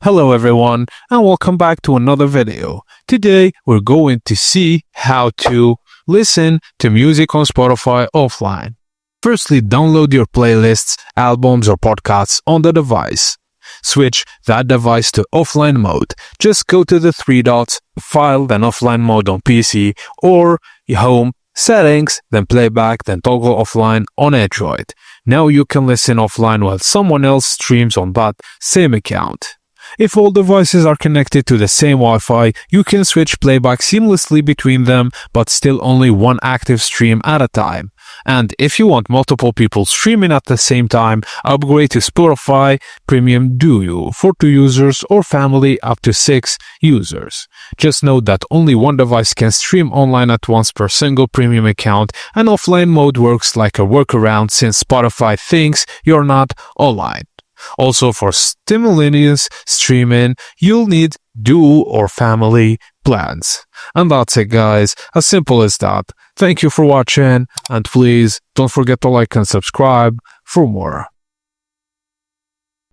Hello everyone and welcome back to another video. Today we're going to see how to listen to music on Spotify offline. Firstly, download your playlists, albums or podcasts on the device. Switch that device to offline mode. Just go to the three dots, File, then Offline Mode on PC, or Home, Settings, then Playback, then Toggle Offline on Android. Now you can listen offline while someone else streams on that same account. If all devices are connected to the same Wi-Fi, you can switch playback seamlessly between them, but still only one active stream at a time. And if you want multiple people streaming at the same time, upgrade to Spotify Premium Duo for 2 users or family up to 6 users. Just note that only one device can stream online at once per single premium account, and offline mode works like a workaround since Spotify thinks you're not online. Also, for simultaneous streaming, you'll need duo or family plans. And that's it, guys. As simple as that. Thank you for watching, and please don't forget to like and subscribe for more.